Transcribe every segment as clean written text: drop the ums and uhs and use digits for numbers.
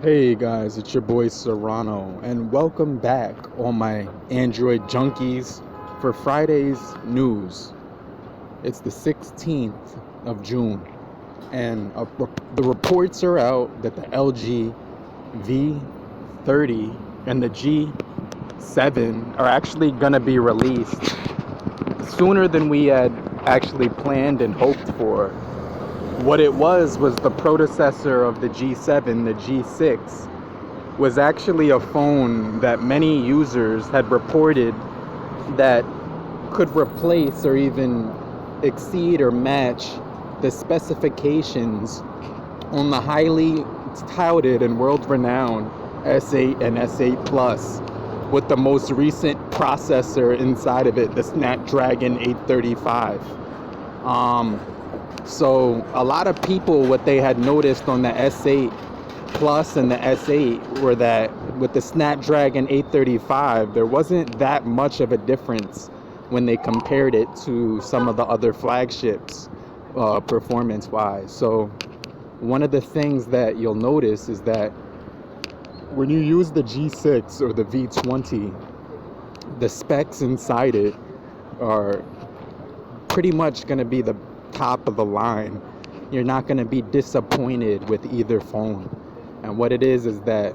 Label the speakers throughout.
Speaker 1: Hey guys, it's your boy Serrano, and welcome back, all my Android junkies, for Friday's news. It's the 16th of June, and the reports are out that the LG V30 and the G7 are actually going to be released sooner than we had actually planned and hoped for. What it was the predecessor of the G7, the G6, was actually a phone that many users had reported that could replace or even exceed or match the specifications on the highly touted and world-renowned S8 and S8 Plus, with the most recent processor inside of it, the Snapdragon 835. So a lot of people, what they had noticed on the S8 Plus and the S8 were that with the Snapdragon 835, there wasn't that much of a difference when they compared it to some of the other flagships performance-wise. So one of the things that you'll notice is that when you use the G6 or the V20, the specs inside it are pretty much going to be the top of the line. You're not going to be disappointed with either phone. And what it is that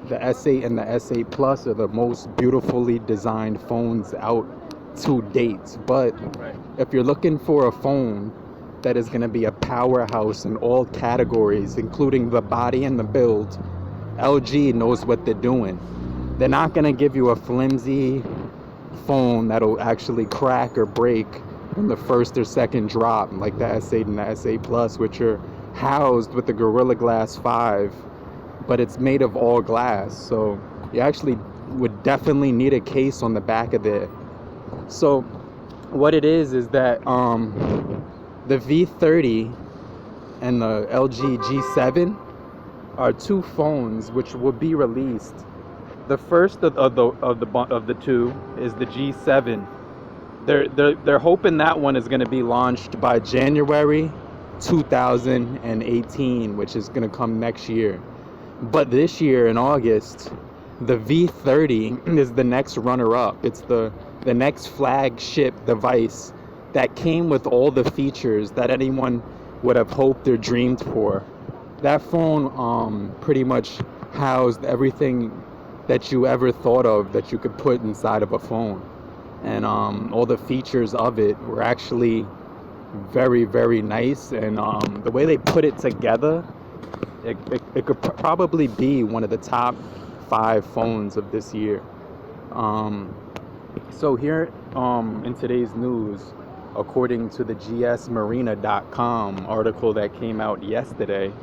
Speaker 1: the S8 and the S8 Plus are the most beautifully designed phones out to date. But if you're looking for a phone that is going to be a powerhouse in all categories, including the body and the build, LG knows what they're doing. They're not going to give you a flimsy phone that'll actually crack or break in the first or second drop, like the S8 and the S8 Plus, which are housed with the Gorilla Glass 5, but it's made of all glass, so you actually would definitely need a case on the back of it. So what it is that the V30 and the LG G7 are two phones which will be released. The first of the two is the G7. They're hoping that one is going to be launched by January 2018, which is going to come next year. But this year in August, the V30 is the next runner-up. It's the next flagship device that came with all the features that anyone would have hoped or dreamed for. That phone pretty much housed everything that you ever thought of that you could put inside of a phone. And all the features of it were actually very, very nice. And the way they put it together, it could probably be one of the top 5 phones of this year. So here in today's news, according to the gsmarina.com article that came out yesterday,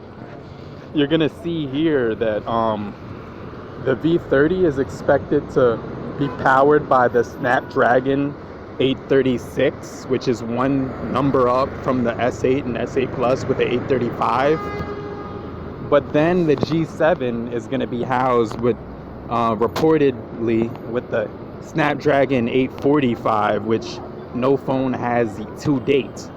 Speaker 1: you're going to see here that the V30 is expected to be powered by the Snapdragon 836, which is one number up from the S8 and S8 Plus with the 835. But then the G7 is going to be housed with, reportedly, with the Snapdragon 845, which no phone has to date.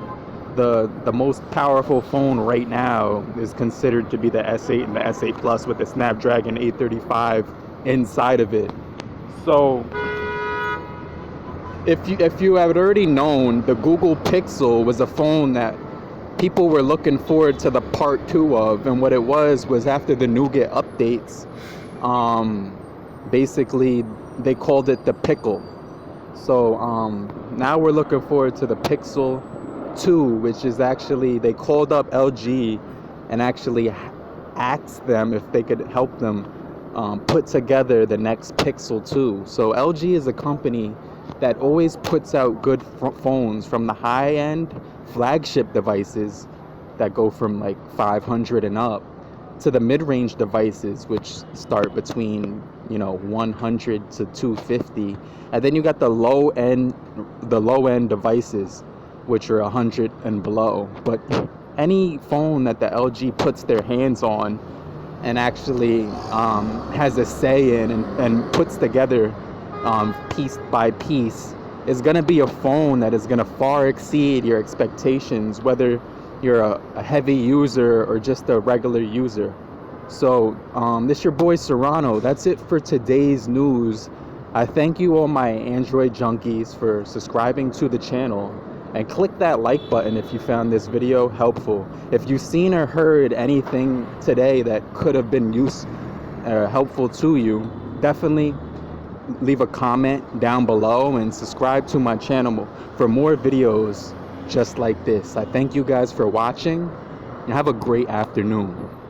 Speaker 1: The most powerful phone right now is considered to be the S8 and the S8 Plus with the Snapdragon 835 inside of it. So if you had already known, the Google Pixel was a phone that people were looking forward to the part 2 of, and what it was after the Nougat updates, basically they called it the Pickle. So now we're looking forward to the Pixel 2, which is actually, they called up LG and actually asked them if they could help them put together the next Pixel 2. So LG is a company that always puts out good phones, from the high-end flagship devices that go from like 500 and up to the mid-range devices, which start between 100 to 250, and then you got the low-end devices, which are 100 and below. But any phone that the LG puts their hands on and actually has a say in and puts together piece by piece is going to be a phone that is going to far exceed your expectations, whether you're a heavy user or just a regular user. So this your boy Serrano. That's it for today's news. I thank you all my Android junkies for subscribing to the channel, and click that like button if you found this video helpful. If you've seen or heard anything today that could have been helpful to you, definitely leave a comment down below and subscribe to my channel for more videos just like this. I thank you guys for watching and have a great afternoon.